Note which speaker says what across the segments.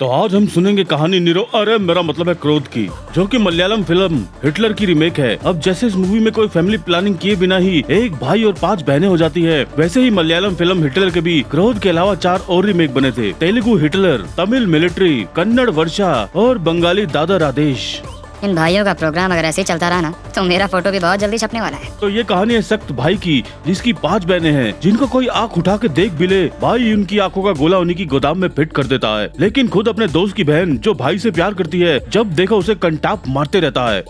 Speaker 1: तो आज हम सुनेंगे कहानी अरे मेरा मतलब है क्रोध की, जो कि मलयालम फिल्म हिटलर की रीमेक है। अब जैसे इस मूवी में कोई फैमिली प्लानिंग किए बिना ही एक भाई और 5 बहनें हो जाती है, वैसे ही मलयालम फिल्म हिटलर के भी क्रोध के अलावा 4 और रीमेक बने थे। तेलुगु हिटलर, तमिल मिलिट्री, कन्नड़ वर्षा और बंगाली दादा राधेश।
Speaker 2: इन भाइयों का प्रोग्राम अगर ऐसे ही चलता रहा ना तो मेरा फोटो भी बहुत जल्दी छपने वाला है।
Speaker 1: तो ये कहानी है सख्त भाई की, जिसकी 5 बहनें हैं, जिनको कोई आंख उठा के देख भी ले, भाई उनकी आंखों का गोला उन्हीं की गोदाम में फिट कर देता है। लेकिन खुद अपने दोस्त की बहन जो भाई से प्यार करती है, जब देखो उसे कंटाप मारते रहता है।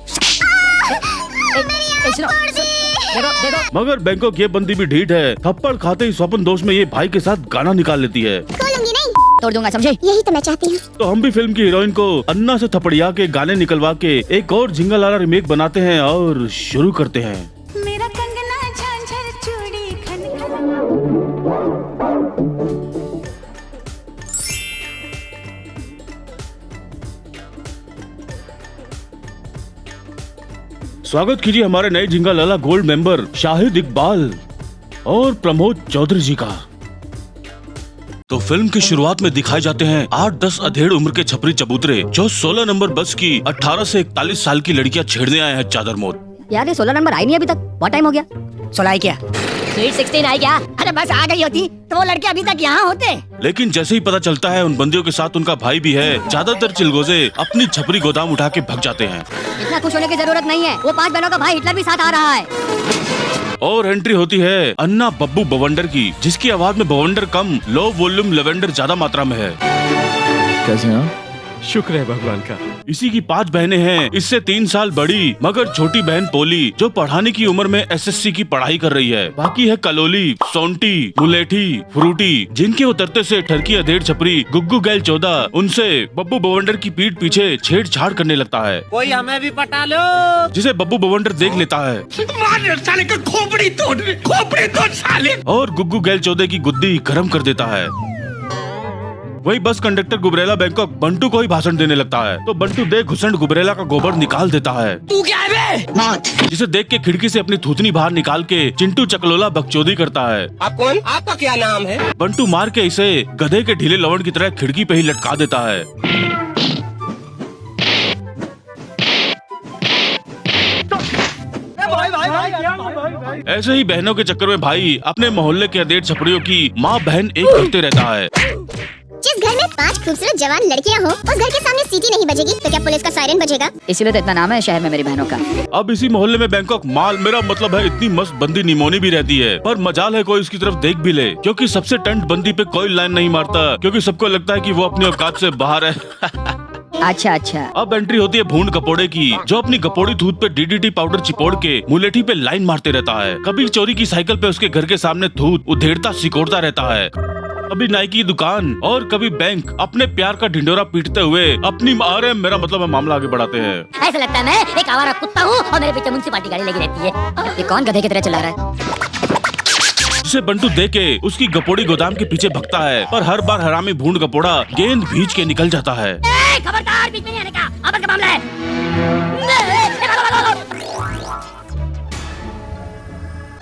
Speaker 1: मगर बैंकॉक ये बंदी भी ढीठ है। थप्पड़ खाते ही स्वप्न दोष में ये भाई के साथ गाना निकाल लेती है।
Speaker 2: तोड़ दूंगा, समझे?
Speaker 3: यही तो मैं चाहती हूँ।
Speaker 1: तो हम भी फिल्म की हीरोइन को अन्ना से थपड़िया के गाने निकलवा के एक और झिंगालाला रीमेक बनाते हैं और शुरू करते हैं।
Speaker 4: मेरा कंगना झांझर चूड़ी खन
Speaker 1: स्वागत कीजिए हमारे नए झिंगालाला गोल्ड मेंबर शाहिद इकबाल और प्रमोद चौधरी जी का। तो फिल्म की शुरुआत में दिखाए जाते हैं 8-10 अधेड़ उम्र के छपरी चबूतरे, जो 16 नंबर बस की 18 से 41 साल की लड़कियां छेड़ने आए हैं चादर मोद।
Speaker 2: यार ये 16 नंबर आई नहीं अभी तक, बहुत टाइम हो गया। 16 आई क्या? स्वीट 16 आई क्या? अरे बस आ गई होती तो वो लड़के अभी तक यहाँ होते।
Speaker 1: लेकिन जैसे ही पता चलता है उन बंदियों के साथ उनका भाई भी है, ज्यादातर चिलगोजे अपनी छपरी गोदाम उठा के भग जाते हैं।
Speaker 2: इतना खुश होने की जरूरत नहीं है, वो 5 बहनों का भाई हिटलर भी साथ आ रहा है।
Speaker 1: और एंट्री होती है अन्ना बब्बू बवंडर की, जिसकी आवाज में बवंडर कम, लो वॉल्यूम लेवेंडर ज्यादा मात्रा में है।
Speaker 5: कैसे हैं? शुक्र है भगवान का।
Speaker 1: इसी की 5 बहनें हैं, इससे 3 साल बड़ी मगर छोटी बहन पोली, जो पढ़ाने की उम्र में एसएससी की पढ़ाई कर रही है। बाकी है कलोली, सोंटी, मुलेठी, फ्रूटी, जिनके उतरते से ठरकी अधेड़ छपरी गुग्गू गैल 14 उनसे बब्बू बवंडर की पीठ पीछे छेड़छाड़ करने लगता है।
Speaker 6: कोई हमें भी पटा लो।
Speaker 1: जिसे बब्बू बवंडर देख लेता है
Speaker 6: साले का खोपड़ी तोड़ साले।
Speaker 1: और गुग्गू गैल 14 की गुद्दी गरम कर देता है। वही बस कंडक्टर गुबरेला बैंकॉक बंटू को ही भाषण देने लगता है, तो बंटू देख घुसंड गुबरेला का गोबर निकाल देता है।
Speaker 6: तू क्या है बे?
Speaker 2: मौत।
Speaker 1: जिसे देख के खिड़की से अपनी थूथनी बाहर निकाल के चिंटू चकलोला बकचोदी करता है।
Speaker 6: आप कौन? आपका क्या नाम है?
Speaker 1: बंटू मार के इसे गधे के ढीले लवण की तरह खिड़की पे ही लटका देता है। ऐसे ही बहनों के चक्कर में भाई अपने मोहल्ले के अधेड़ छपड़ियों की माँ बहन एक करते रहता है।
Speaker 3: जिस घर में 5 खूबसूरत जवान लड़कियां हो, उस घर के सामने सीटी नहीं बजेगी तो क्या पुलिस का सायरन बजेगा?
Speaker 2: इसीलिए तो इतना नाम है शहर में मेरी बहनों का।
Speaker 1: अब इसी मोहल्ले में बैंकॉक माल मेरा मतलब है इतनी मस्त बंदी निमोनी भी रहती है, पर मजाल है कोई उसकी तरफ देख भी ले, क्योंकि सबसे टंट बंदी पे कोई लाइन नहीं मारता, क्योंकि सबको लगता है कि वो अपनी औकात से बाहर है।
Speaker 2: अच्छा अच्छा।
Speaker 1: अब एंट्री होती है भून कपोड़े की, जो अपनी कपोड़ी दूध पे डीडीटी पाउडर चिपोड़ के मुलेठी पे लाइन मारते रहता है। कभी चोरी की साइकिल पे उसके घर के सामने थूत उधेड़ता सिकोड़ता रहता है। कभी नाई की दुकान और कभी बैंक अपने प्यार का ढिंडोरा पीटते हुए अपनी अरे मेरा मतलब है मामला आगे बढ़ाते हैं।
Speaker 2: ऐसा लगता है मैं एक आवारा कुत्ता हूँ और मेरे पीछे म्युनिसिपालिटी गाड़ी लगी रहती है। ये कौन गधे की तरह चला रहा है?
Speaker 1: जिसे बंटू देख के उसकी गपोड़ी गोदाम के पीछे भगता है, पर हर बार हरामी भून कपोड़ा गेंद भींच के निकल जाता है।
Speaker 2: खबरदार, बीच में नहीं आने का, आपस का मामला है।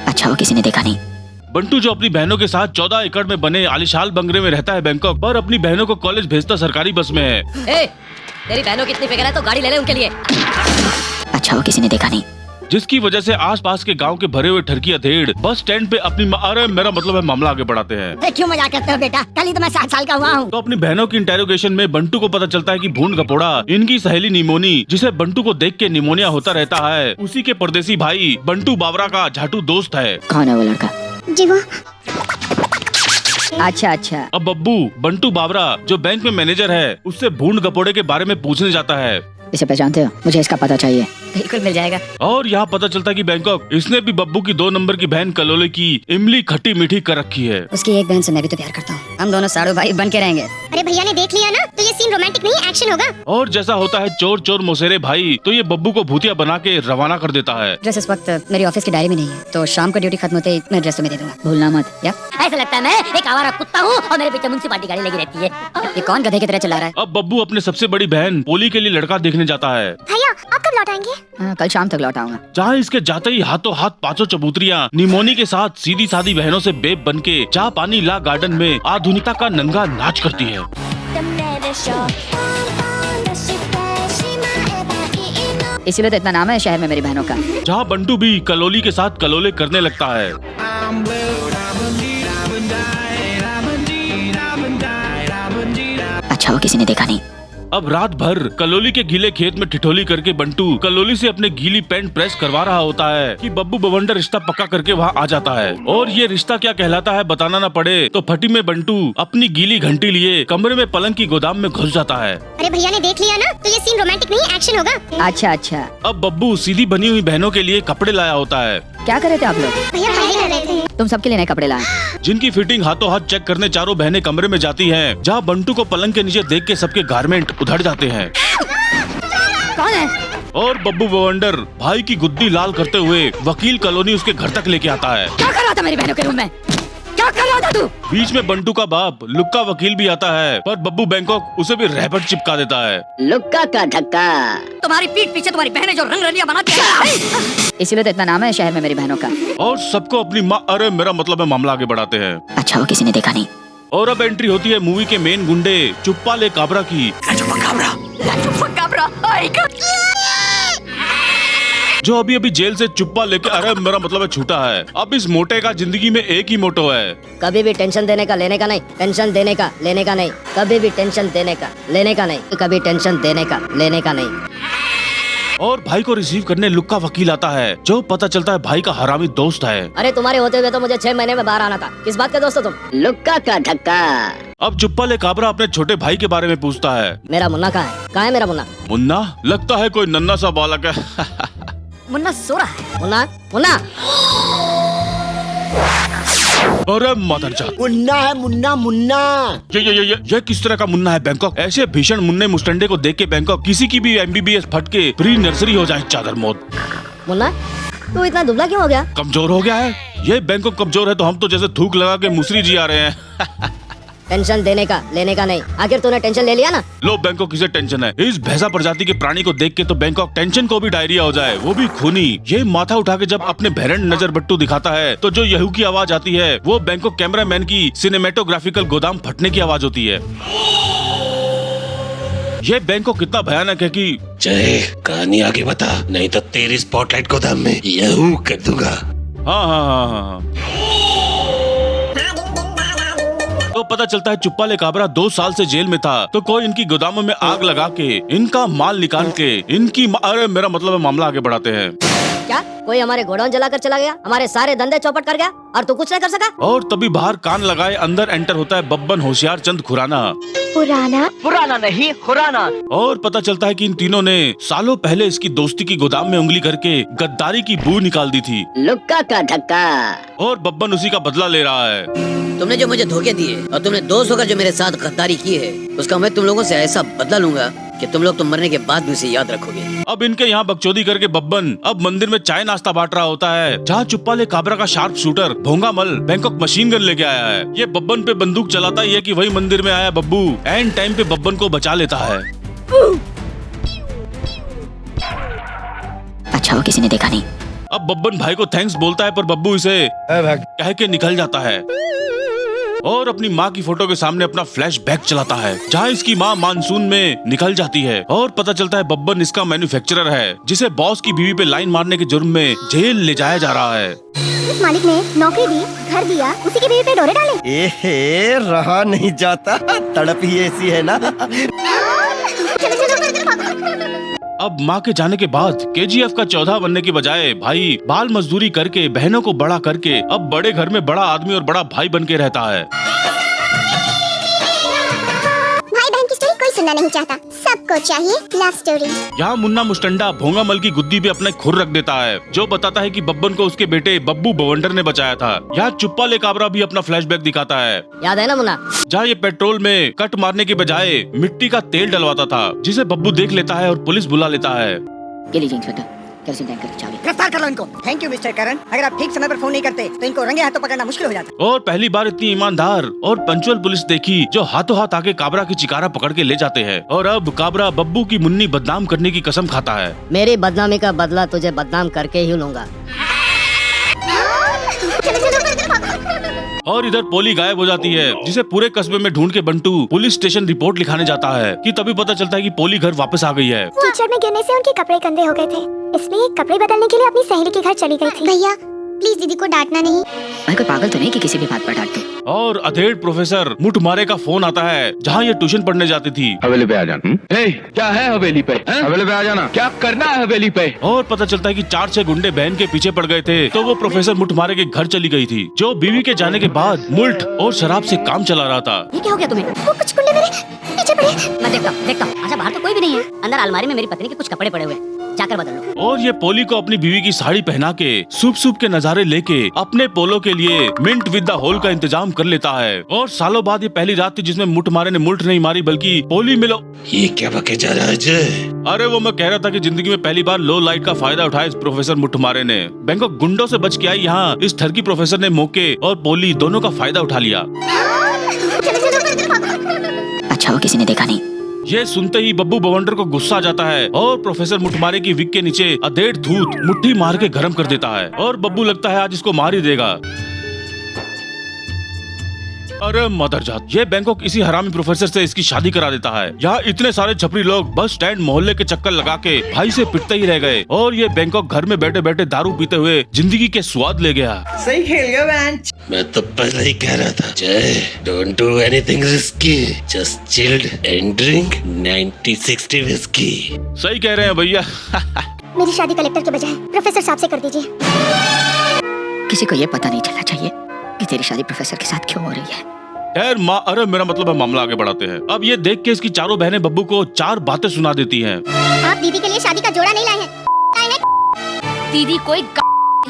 Speaker 2: अच्छा वो किसी ने देखा नहीं।
Speaker 1: बंटू जो अपनी बहनों के साथ 14 एकड़ में बने आलिशान बंगले में रहता है बैंकॉक, पर अपनी बहनों को कॉलेज भेजता सरकारी बस में है।
Speaker 2: तेरी बहनों की इतनी फिक्र है तो गाड़ी ले ले उनके लिए। अच्छा वो किसी ने देखा नहीं।
Speaker 1: जिसकी वजह से आसपास के गांव के भरे हुए ठरकी अधेड़ बस स्टैंड पे अपनी अरे मेरा मतलब है मामला आगे बढ़ाते हैं।
Speaker 2: क्यों मजाक करते हो बेटा? कल ही तो मैं 7 साल का हुआ हूँ।
Speaker 1: तो अपनी बहनों की इंटेरोगेशन में बंटू को पता चलता है कि भून कपोड़ा इनकी सहेली निमोनी, जिसे बंटू को देख के निमोनिया होता रहता है, उसी के परदेसी भाई बंटू बावरा का झाटू दोस्त है।
Speaker 2: कौन है वो लड़का?
Speaker 3: जी वो।
Speaker 2: अच्छा अच्छा।
Speaker 1: अब बब्बू बंटू बावरा जो बैंक में मैनेजर है, उससे भून कपोड़े के बारे में पूछने जाता है।
Speaker 2: इसे पहचानते हो? मुझे इसका पता चाहिए। बिल्कुल मिल जाएगा।
Speaker 1: और यहाँ पता चलता है कि बैंकॉक इसने भी बब्बू की 2 नंबर की बहन कलोले की इमली खट्टी मीठी कर रखी है।
Speaker 2: उसकी एक बहन से मैं भी तो प्यार करता हूँ। हम दोनों साड़ू भाई बन के रहेंगे।
Speaker 3: अरे भैया ने देख लिया ना, तो ये सीन रोमांटिक नहीं एक्शन होगा।
Speaker 1: और जैसा होता है चोर चोर मोसेरे भाई, तो ये बब्बू को भूतिया बना के रवाना कर देता है।
Speaker 2: ड्रेस इस वक्त मेरी ऑफिस की डायरी में नहीं है, तो शाम को ड्यूटी खत्म होते ही मैं ड्रेस तुम्हें दे दूंगा, भूलना मत। या ऐसा लगता है मैं एक आवारा कुत्ता हूँ और मेरे पीछे म्युनिसिपालिटी गाड़ी लगी रहती है। ये कौन गधे की तरह चला रहा है?
Speaker 1: अब बब्बू अपने सबसे बड़ी बहन पोली के लिए लड़का देखने जाता है।
Speaker 3: भैया आप कब लौट आएंगे?
Speaker 2: कल शाम तक लौट आऊंगा।
Speaker 1: जहाँ इसके जाते ही हाथों हाथ 5 चबूतरियाँ निमोनी के साथ सीधी सादी बहनों से बेब बन के चाह पानी ला गार्डन में आधुनिकता का नंगा नाच करती है।
Speaker 2: इसीलिए तो इतना नाम है शहर में मेरी बहनों का।
Speaker 1: जहाँ बंटू भी कलोली के साथ कलोले करने लगता है।
Speaker 2: अच्छा वो किसी ने देखा नहीं।
Speaker 1: अब रात भर कलोली के गीले खेत में ठिठोली करके बंटू कलोली से अपने गीली पैंट प्रेस करवा रहा होता है कि बब्बू बवंडर रिश्ता पक्का करके वहाँ आ जाता है। और ये रिश्ता क्या कहलाता है बताना न पड़े तो फटी में बंटू अपनी गीली घंटी लिए कमरे में पलंग की गोदाम में घुस जाता है।
Speaker 3: अरे भैया ने देख लिया ना, तो ये सीन रोमांटिक नहीं एक्शन होगा।
Speaker 2: अच्छा अच्छा,
Speaker 1: अब बब्बू सीधी बनी हुई बहनों के लिए कपड़े लाया होता है।
Speaker 2: क्या कर रहे थे आप लोग?
Speaker 3: भैया पढ़ाई कर रहे थे।
Speaker 2: तुम सबके लिए नए कपड़े लाए।
Speaker 1: जिनकी फिटिंग हाथों हाथ चेक करने चारों बहनें कमरे में जाती हैं, जहाँ बंटू को पलंग के नीचे देख के सबके गारमेंट उधड़ जाते हैं।
Speaker 2: कौन है?
Speaker 1: और बब्बू बवंडर भाई की गुद्दी लाल करते हुए वकील कॉलोनी उसके घर तक लेके आता है।
Speaker 2: क्या कर रहा था मेरी बहनों के रूम में? क्या कर रहा था तू?
Speaker 1: बीच में बंटू का बाप लुक्का वकील भी आता है, पर बब्बू बैंकॉक उसे भी रहबट चिपका देता है।
Speaker 2: लुक्का का धक्का। तुम्हारी पीठ पीछे तुम्हारी बहनें जो रंग रलियां बनाती हैं। इसीलिए तो इतना नाम है शहर में मेरी बहनों का।
Speaker 1: और सबको अपनी माँ अरे मेरा मतलब है मामला आगे बढ़ाते हैं।
Speaker 2: अच्छा वो किसी ने देखा नहीं।
Speaker 1: और अब एंट्री होती है मूवी के मेन गुंडे चुप्पा ले काबरा की, जो अभी अभी जेल से चुप्पा लेके अरे मेरा मतलब है छूटा है। अब इस मोटे का जिंदगी में एक ही मोटो है,
Speaker 2: कभी भी टेंशन देने का लेने का नहीं, टेंशन देने का लेने का नहीं, कभी भी टेंशन देने का लेने का नहीं, कभी टेंशन देने का लेने का नहीं।
Speaker 1: और भाई को रिसीव करने लुक्का वकील आता है, जो पता चलता है भाई का हरामी दोस्त है।
Speaker 2: अरे तुम्हारे होते हुए तो मुझे 6 महीने में बाहर आना था। किस बात का दोस्त हो तुम? लुक्का का धक्का।
Speaker 1: अब चुप्पा ले काबरा अपने छोटे भाई के बारे में पूछता है।
Speaker 2: मेरा मुन्ना कहाँ है? कहाँ है मेरा मुन्ना?
Speaker 1: मुन्ना लगता है कोई नन्ना सा बालक है।
Speaker 2: मुन्ना सो रहा है। मुन्ना मुन्ना
Speaker 1: अरे मदरजा,
Speaker 7: मुन्ना है मुन्ना मुन्ना।
Speaker 1: ये किस तरह का मुन्ना है बैंकॉक? ऐसे भीषण मुन्ने मुस्टंडे को देख के बैंकॉक किसी की भी MBBS फटके प्री नर्सरी हो जाए चादर मौत।
Speaker 2: मुन्ना तू इतना दुबला क्यों हो गया?
Speaker 1: कमजोर हो गया है ये बैंकॉक, कमजोर है तो हम तो जैसे थूक लगा के मुसरी जी आ रहे हैं।
Speaker 2: टेंशन देने का लेने का नहीं। आखिर तूने टेंशन ले लिया ना?
Speaker 1: लो बैंकॉक किसे टेंशन है? इस भैंसा प्रजाति के प्राणी को देख के तो बैंकॉक टेंशन को भी डायरिया हो जाए, वो भी खूनी। ये माथा उठा के जब अपने भैरन नजर बट्टू दिखाता है तो जो यहू की आवाज आती है वो बैंकॉक कैमरामैन की सिनेमेटोग्राफिकल गोदाम फटने की आवाज होती है। ये बैंकॉक कितना भयानक है कि
Speaker 6: जय कहानी आगे बता, नहीं तो तेरी स्पॉटलाइट गोदाम में यहू कर दूंगा।
Speaker 1: हाँ। तो पता चलता है चुप्पा ले काबरा 2 साल से जेल में था, तो कोई इनकी गोदामों में आग लगा के इनका माल निकाल के इनकी अरे मेरा मतलब है मामला आगे बढ़ाते हैं।
Speaker 2: क्या कोई हमारे गोडाउन जलाकर चला गया, हमारे सारे धंधे चौपट कर गया और तू कुछ नहीं कर सका?
Speaker 1: और तभी बाहर कान लगाए अंदर एंटर होता है बब्बन होशियार चंद खुराना।
Speaker 7: पुराना नहीं खुराना।
Speaker 1: और पता चलता है कि इन तीनों ने सालों पहले इसकी दोस्ती की गोदाम में उंगली करके गद्दारी की बू निकाल दी थी।
Speaker 2: लुक्का का धक्का।
Speaker 1: और बब्बन उसी का बदला ले रहा है।
Speaker 8: तुमने जो मुझे धोखे दिए और तुमने दोस्त होकर जो मेरे साथ गद्दारी की है, उसका मैं तुम लोगों से ऐसा बदला लूंगा कि तुम लोग मरने के बाद भी उसे याद रखोगे।
Speaker 1: अब इनके यहाँ बकचोदी करके बब्बन अब मंदिर में चाय नाश्ता बांट रहा होता है, जहाँ चुप्पा ले काबरा का शार्प शूटर भोंगा मल बैंकॉक मशीन गन लेके आया है। ये बब्बन पे बंदूक चलाता ही है कि वही मंदिर में आया बब्बू एंड टाइम पे बब्बन को बचा लेता है।
Speaker 2: अच्छा वो किसी ने देखा नहीं।
Speaker 1: अब बब्बन भाई को थैंक्स बोलता है, पर बब्बू इसे कह के निकल जाता है और अपनी माँ की फोटो के सामने अपना फ्लैशबैक चलाता है, जहाँ इसकी माँ मानसून में निकल जाती है। और पता चलता है बब्बन इसका मैन्युफैक्चरर है, जिसे बॉस की बीवी पे लाइन मारने के जुर्म में जेल ले जाया जा रहा है।
Speaker 3: उस मालिक ने नौकरी दी, घर दिया, उसी की बीवी पे डोरे डाले।
Speaker 7: एहे रहा नहीं जाता, तड़प ही ऐसी है ना।
Speaker 1: अब माँ के जाने के बाद KGF का 14 बनने की बजाय भाई बाल मजदूरी करके बहनों को बड़ा करके अब बड़े घर में बड़ा आदमी और बड़ा भाई बन के रहता है।
Speaker 3: भाई बहन की स्टोरी कोई सुनना नहीं चाहता, सबको चाहिए लव स्टोरी।
Speaker 1: यहाँ मुन्ना मुस्टंडा भोंगा मल की गुद्दी पे अपने खुर रख देता है, जो बताता है कि बब्बन को उसके बेटे बब्बू बवंडर ने बचाया था। यहाँ चुप्पा ले काबरा भी अपना फ्लैशबैक दिखाता है,
Speaker 2: याद है ना मुन्ना?
Speaker 1: जहाँ ये पेट्रोल में कट मारने के बजाय मिट्टी का तेल डलवाता था, जिसे बब्बू देख लेता है और पुलिस बुला लेता है।
Speaker 2: के लीजिए इंस्पेक्टर, केरोसिन टैंकर की चाबी।
Speaker 9: गिरफ्तार कर लो इनको। थैंक यू मिस्टर करण। अगर आप ठीक समय पर फोन नहीं करते तो इनको रंगे हाथों पकड़ना मुश्किल हो जाता।
Speaker 1: और पहली बार इतनी ईमानदार और पंचुअल पुलिस देखी, जो हाथों हाथ आके काबरा की चिकारा पकड़ के ले जाते हैं। और अब काबरा बब्बू की मुन्नी बदनाम करने की कसम खाता है।
Speaker 2: मेरी बदनामी का बदला तुझे बदनाम करके ही लूंगा।
Speaker 1: और इधर पोली गायब हो जाती है, जिसे पूरे कस्बे में ढूंढ के बंटू पुलिस स्टेशन रिपोर्ट लिखाने जाता है कि तभी पता चलता है कि पोली घर वापस आ गई है।
Speaker 3: कीचड़ में गिरने से उनके कपड़े गंदे हो गए थे, इसलिए कपड़े बदलने के लिए अपनी सहेली के घर चली गई थी। भैया प्लीज दीदी को डांटना नहीं।
Speaker 2: मैं कोई पागल तो नहीं कि किसी भी बात पर डांटते।
Speaker 1: और अधेड़ प्रोफेसर मुठमारे का फोन आता है, जहाँ ये ट्यूशन पढ़ने जाती थी।
Speaker 5: हवेली पे आ जाना। क्या है हवेली पे? हवेली पे आ जाना। क्या करना है हवेली पे?
Speaker 1: और पता चलता है कि 4-6 गुंडे बहन के पीछे पड़ गए थे, तो वो प्रोफेसर मुठमारे के घर चली गई थी, जो बीवी के जाने के बाद मुल्ट और शराब से काम चला रहा था।
Speaker 2: ये क्या हो गया तुम्हें?
Speaker 3: वो कुछ गुंडे मेरे पीछे पड़े।
Speaker 2: मैं देखता हूँ। अच्छा बाहर तो कोई भी नहीं है, अंदर अलमारी में मेरी पत्नी के कुछ कपड़े पड़े हुए हैं, जाकर बदल लो।
Speaker 1: और ये पोली को अपनी बीवी की साड़ी पहना के सूप के नजारे लेके अपने पोलो के लिए मिंट विद द होल का इंतजाम कर लेता है। और सालों बाद ये पहली रात थी जिसमें मुठमारे ने मुल्ट नहीं मारी, बल्कि पोली मिलो।
Speaker 6: ये क्या बके जा रहा है अजय?
Speaker 1: अरे वो मैं कह रहा था कि जिंदगी में पहली बार लो लाइट का फायदा उठाया इस प्रोफेसर मुठमारे ने। बैंकॉक गुंडों से बच के आई यहाँ इस ठरकी प्रोफेसर ने मौके और पोली दोनों का फायदा उठा लिया।
Speaker 2: अच्छा वो किसी ने देखा नहीं।
Speaker 1: ये सुनते ही बब्बू बवंडर को गुस्सा आ जाता है और प्रोफेसर मुठमारे की विग के नीचे अधेड़ धूत मुट्ठी मार के गरम कर देता है। और बब्बू लगता है आज इसको मार ही देगा। अरे मदरजात, ये बैंकॉक इसी हरामी प्रोफेसर से इसकी शादी करा देता है। यहाँ इतने सारे छपरी लोग बस स्टैंड मोहल्ले के चक्कर लगा के भाई से पिटते ही रह गए, और ये बैंकॉक घर में बैठे बैठे दारू पीते हुए जिंदगी के स्वाद ले गया।
Speaker 9: सही खेल गया बेंच।
Speaker 6: मैं तो पहले ही कह रहा था जय, don't do anything risky, just chilled and drink 90-60 whisky.
Speaker 1: सही कह रहे हैं भैया।
Speaker 3: मेरी शादी कलेक्टर के बजाय प्रोफेसर साहब से कर दीजिए।
Speaker 2: किसी को ये पता नहीं चलना चाहिए कि तेरी शादी प्रोफेसर के साथ क्यों हो रही है।
Speaker 1: खैर माँ, अरे मेरा मतलब है मामला आगे बढ़ाते हैं। अब ये देख के इसकी चारों बहनें बब्बू को 4 बातें सुना देती हैं।
Speaker 3: आप दीदी के लिए शादी का जोड़ा नहीं लाए हैं।
Speaker 2: दीदी कोई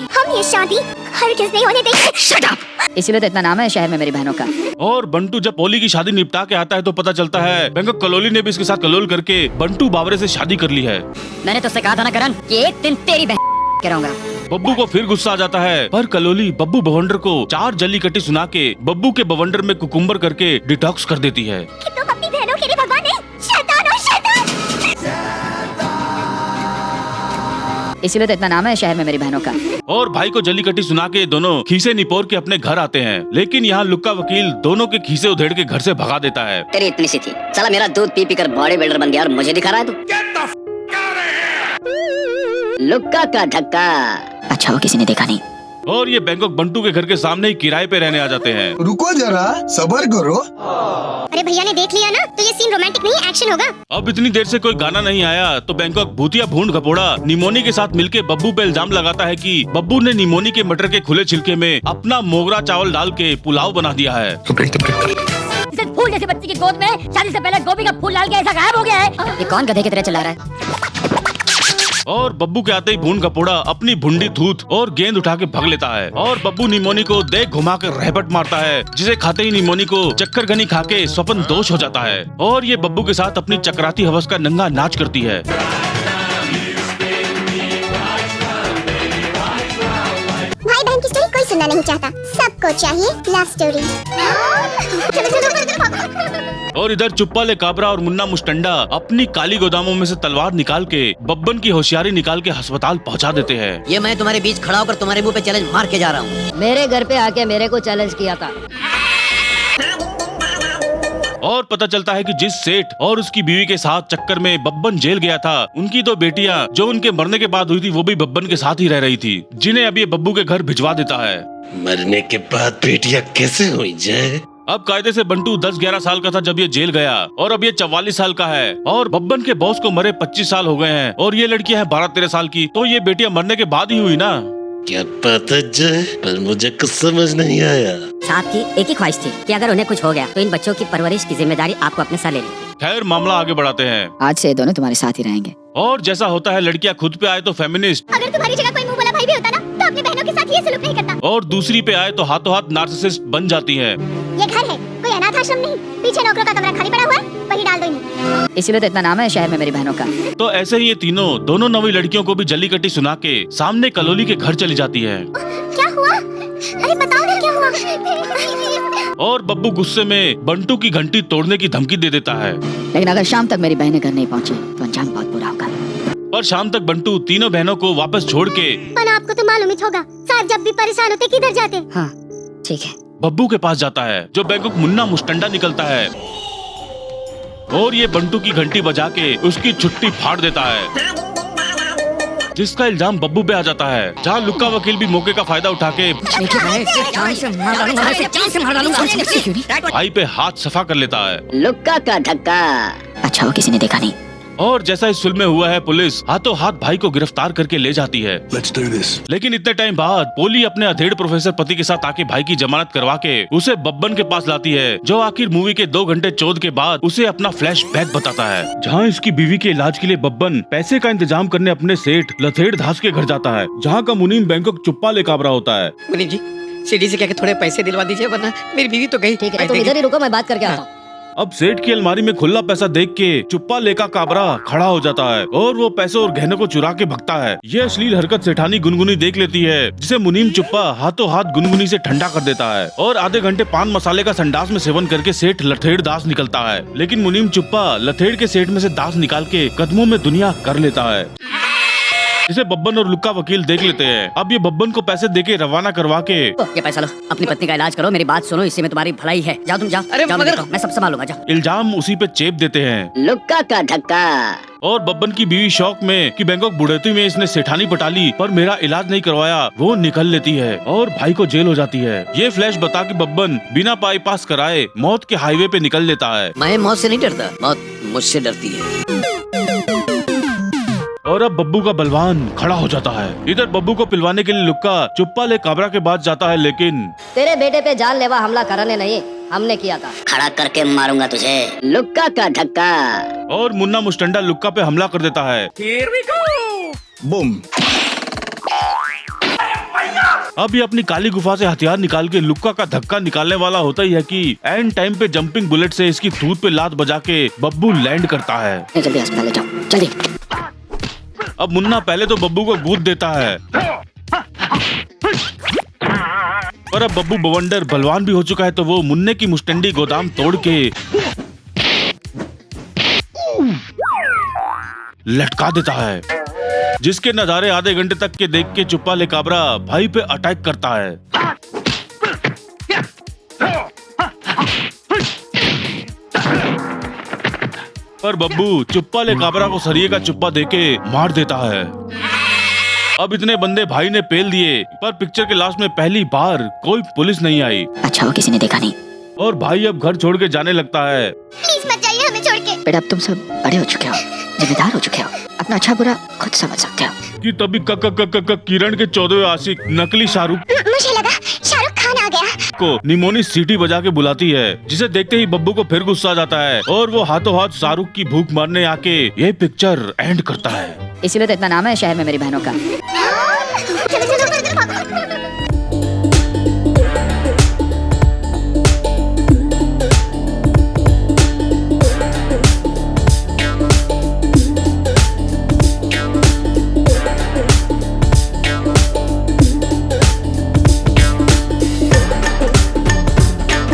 Speaker 3: हम ये शादी हरगिज़ नहीं होने देंगे।
Speaker 2: Shut up. इसीलिए तो इतना नाम है शहर में मेरी बहनों का।
Speaker 1: और बंटू जब पोली की शादी निपटा के आता है तो पता चलता है बैंकॉक कलोली ने भी इसके साथ कलोल करके बंटू बावरे से शादी कर ली है।
Speaker 2: मैंने तुझसे कहा था ना करण कि एक दिन तेरी बहन कराऊंगा।
Speaker 1: बब्बू को फिर गुस्सा आ जाता है, पर कलोली बब्बू बवंडर को 4 जली कटी सुना के बब्बू के बवंडर में कुकुम्बर करके डिटॉक्स कर देती है।
Speaker 3: कि तुम अपनी बहनों के लिए भगवान नहीं, शैतान हो शैतान।
Speaker 2: इसीलिए तो इतना नाम है शहर में मेरी बहनों का।
Speaker 1: और भाई को जली कटी सुना के दोनों खीसे निपोर के अपने घर आते हैं, लेकिन यहाँ लुक्का वकील दोनों के खीसे उधेड़ के घर से भगा देता है।
Speaker 2: तेरी इतनी सी थी, साला मेरा दूध पी कर बॉडी बिल्डर बन गया और मुझे दिखा रहा है तू। लुक्का का धक्का। अच्छा वो किसी ने देखा नहीं।
Speaker 1: और ये बैंकॉक बंटू के घर के सामने ही किराए पे रहने आ जाते हैं।
Speaker 7: रुको जरा, सब्र करो।
Speaker 3: अरे भैया ने देख लिया ना, तो ये सीन रोमांटिक नहीं एक्शन होगा।
Speaker 1: अब इतनी देर से कोई गाना नहीं आया तो बैंकॉक भूतिया भूंड घपोड़ा निमोनी के साथ मिलके बब्बू पे इल्जाम लगाता है कि बब्बू ने निमोनी के मटर के खुले छिलके में अपना मोगरा चावल डाल के पुलाव बना दिया है।
Speaker 2: फूल जैसे बच्ची की गोद में शादी से पहले गोभी का फूल डाल के ऐसा गायब हो गया है। ये कौन गधे की तरह चला रहा है?
Speaker 1: और बब्बू के आते ही भून कपोड़ा अपनी भुंडी थूत और गेंद उठा के भग लेता है, और बब्बू निमोनी को देख घुमा कर रहबट मारता है, जिसे खाते ही निमोनी को चक्कर घनी खा के स्वप्न दोष हो जाता है। और ये बब्बू के साथ अपनी चक्राती हवस का नंगा नाच करती है।
Speaker 3: भाई बहन की स्टोरी कोई सुनना नहीं चाहता, सबको चाहिए लव स्टोरी।
Speaker 1: और इधर चुप्पा काबरा और मुन्ना मुस्टंडा अपनी काली गोदामों में से तलवार निकाल के बब्बन की होशियारी निकाल के अस्पताल पहुंचा देते हैं।
Speaker 8: ये मैं तुम्हारे बीच खड़ा होकर तुम्हारे मुंह पे चैलेंज मार के जा रहा हूँ।
Speaker 2: मेरे घर पे आके मेरे को चैलेंज किया था।
Speaker 1: और पता चलता है कि जिस सेठ और उसकी बीवी के साथ चक्कर में बब्बन जेल गया था, उनकी 2 बेटियां जो उनके मरने के बाद हुई थी वो भी बब्बन के साथ ही रह रही थी, जिन्हें अब ये बब्बू के घर भिजवा देता है।
Speaker 6: मरने के बाद बेटियां कैसे हुई जय?
Speaker 1: अब कायदे से बंटू 10-11 साल का था जब ये जेल गया, और अब ये 44 साल का है, और बब्बन के बॉस को मरे 25 साल हो गए हैं, और ये लड़कियां हैं 12-13 साल की, तो ये बेटियां मरने के बाद ही हुई ना।
Speaker 6: क्या पता जय, पर मुझे कुछ समझ नहीं आया।
Speaker 2: साहब की एक ही ख्वाहिश थी कि अगर उन्हें कुछ हो गया तो इन बच्चों की परवरिश की जिम्मेदारी आपको अपने साथ लेनी।
Speaker 1: खैर मामला आगे बढ़ाते हैं।
Speaker 2: आज से दोनों तुम्हारे साथ ही रहेंगे।
Speaker 1: और जैसा होता है लड़कियां खुद पे आए तो फेमिनिस्ट,
Speaker 3: अगर तुम्हारी जगह कोई मुंह बोला भाई भी होता ना, तो अपनी बहनों के साथ ये सलूक नहीं करता।
Speaker 1: और दूसरी पे आए तो हाथों हाथ नार्सिसिस्ट बन जाती है।
Speaker 3: ये घर है, कोई अनाथ आश्रम नहीं। पीछे नौकरों का कमरा खाली पड़ा हुआ है, वही डाल दो इन्हें।
Speaker 2: इसीलिए तो इतना नाम है शहर में मेरी बहनों का।
Speaker 1: तो ऐसे ही ये दोनों नवी लड़कियों को भी जली कटी सुना के सामने कलोली के घर चली जाती है।
Speaker 3: क्या हुआ? अरे बताओ ना क्या हुआ?
Speaker 1: और बब्बू गुस्से में बंटू की घंटी तोड़ने की धमकी दे देता है।
Speaker 2: लेकिन अगर शाम तक मेरी बहनें घर नहीं पहुंची तो अंजाम बहुत बुरा होगा।
Speaker 1: पर शाम तक बंटू तीनों बहनों को वापस छोड़ के,
Speaker 3: पर आपको तो मालूम ही होगा, साहब जब भी परेशान होते किधर जाते?
Speaker 2: हाँ ठीक है,
Speaker 1: बब्बू के पास जाता है जो बेवकूफ मुन्ना मुस्टंडा निकलता है और ये बंटू की घंटी बजा के उसकी छुट्टी फाड़ देता है, जिसका इल्जाम बब्बू पे आ जाता है। जहाँ लुक्का वकील भी मौके का फायदा उठा के भाई पे हाथ सफा कर लेता है।
Speaker 8: लुक्का का धक्का।
Speaker 2: अच्छा वो किसी ने देखा नहीं।
Speaker 1: और जैसा इस फिल्म में हुआ है, पुलिस हाथों हाथ भाई को गिरफ्तार करके ले जाती है। लेकिन इतने टाइम बाद पोली अपने अधेड़ प्रोफेसर पति के साथ आके भाई की जमानत करवा के उसे बब्बन के पास लाती है, जो आखिर मूवी के 2 घंटे चौध के बाद उसे अपना फ्लैशबैक बताता है, जहाँ इसकी बीवी के इलाज के लिए बब्बन पैसे का इंतजाम करने अपने सेठ लथेड़ दास के घर जाता है, जहाँ का मुनीम बैंकॉक चुप्पा ले काबरा होता है।
Speaker 9: मुनीम जी सीडी से क्या थोड़े पैसे दिलवा दीजिए, वरना मेरी बीवी तो गई।
Speaker 2: ठीक है तुम इधर ही रुको, मैं बात करके आता हूँ।
Speaker 1: अब सेठ की अलमारी में खुला पैसा देख के चुप्पा लेका काबरा खड़ा हो जाता है और वो पैसे और गहनों को चुरा के भगता है। ये अश्लील हरकत सेठानी गुनगुनी देख लेती है, जिसे मुनीम चुप्पा हाथों हाथ गुनगुनी से ठंडा कर देता है और आधे घंटे पान मसाले का संडास में सेवन करके सेठ लथेड़ दास निकलता है। लेकिन मुनीम चुप्पा लथेड़ के सेठ में से दास निकाल के कदमों में दुनिया कर लेता है, इसे बब्बन और लुक्का वकील देख लेते हैं। अब ये बब्बन को पैसे देके रवाना करवा के
Speaker 2: ये पैसा लो, अपनी पत्नी का इलाज करो, मेरी बात सुनो, इसी में तुम्हारी भलाई है। जाओ तुम जाओ।
Speaker 9: अरे
Speaker 2: जाओ,
Speaker 9: मगर-
Speaker 2: मैं सब संभालूंगा, जाओ।
Speaker 1: इल्जाम उसी पे चेप देते हैं।
Speaker 8: लुक्का का धक्का।
Speaker 1: और बब्बन की बीवी शौक में कि बैंकॉक बुढ़ेती में इसने सेठानी पटा ली पर मेरा इलाज नहीं करवाया, वो निकल लेती है और भाई को जेल हो जाती है। ये फ्लैश बता कि बब्बन बिना बाईपास कराए मौत के हाईवे पे निकल लेता है।
Speaker 8: मैं मौत से नहीं डरता, मौत मुझसे डरती है।
Speaker 1: और अब बब्बू का बलवान खड़ा हो जाता है। इधर बब्बू को पिलवाने के लिए लुक्का चुप्पा ले काबरा के बाद जाता है, लेकिन
Speaker 2: तेरे बेटे पे जानलेवा हमला करने नहीं, हमने किया था।
Speaker 8: खड़ा करके मारूंगा तुझे। लुक्का का धक्का।
Speaker 1: और मुन्ना मुस्टंडा लुक्का पे हमला कर देता है।
Speaker 7: बूम।
Speaker 1: अब ये अपनी काली गुफा से हथियार निकाल के लुक्का का धक्का निकालने वाला होता ही है कि एंड टाइम पे जंपिंग बुलेट से इसकी थूत पे लात बजा के बब्बू लैंड करता है।
Speaker 2: जल्दी अस्पताल ले जाओ, जल्दी।
Speaker 1: अब मुन्ना पहले तो बब्बू को गूद देता है और अब बब्बू बवंडर बलवान भी हो चुका है, तो वो मुन्ने की मुस्टंडी गोदाम तोड़ के लटका देता है, जिसके नजारे आधे घंटे तक के देख के चुप्पा ले काबरा भाई पे अटैक करता है। पर बब्बू चुप्पा ले काबरा को सरिये का चुप्पा देके मार देता है। अब इतने बंदे भाई ने पेल दिए, पर पिक्चर के लास्ट में पहली बार कोई पुलिस नहीं आई।
Speaker 2: अच्छा वो किसी ने देखा नहीं।
Speaker 1: और भाई अब घर छोड़ के जाने लगता है।
Speaker 3: प्लीज मत जाइए हमें छोड़ के।
Speaker 2: बेटा अब तुम सब बड़े हो चुके हो, जिम्मेदार हो चुके हो, अपना अच्छा बुरा खुद समझ सकते हो।
Speaker 1: कि तभी किरण के 14वें आशिक नकली शाहरुख
Speaker 3: मुझे लगा शाहरुख खान आ गया।
Speaker 1: को निमोनी सीटी बजा के बुलाती है, जिसे देखते ही बब्बू को फिर गुस्सा आ जाता है और वो हाथों हाथ शाहरुख की भूख मारने आके ये पिक्चर एंड करता है।
Speaker 2: इसीलिए तो इतना नाम है शहर में मेरी बहनों का।